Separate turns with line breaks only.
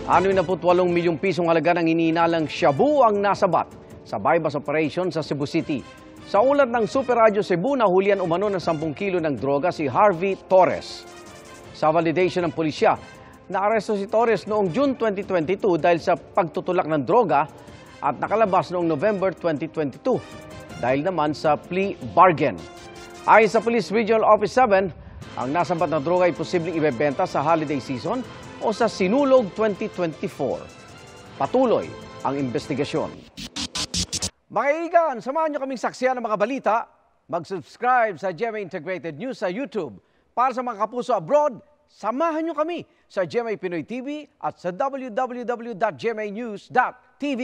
68 milyong pisong halaga ng iniinalang shabu ang nasabat sa bypass operation sa Cebu City. Sa ulat ng Super Radio Cebu, nahulihan umano ng 10 kilo ng droga si Harvey Torres. Sa validation ng pulisya, naaresto si Torres noong June 2022 dahil sa pagtutulak ng droga at nakalabas noong November 2022 dahil naman sa plea bargain. Ayon sa Police Regional Office 7, ang nasabat na droga ay posibleng ibebenta sa holiday season o sa Sinulog 2024. Patuloy ang investigasyon. Mga kaibigan, samahan niyo kaming saksiyan ng mga balita. Mag-subscribe sa GMA Integrated News sa YouTube. Para sa mga kapuso abroad, samahan niyo kami sa GMA Pinoy TV at sa www.gmanews.tv.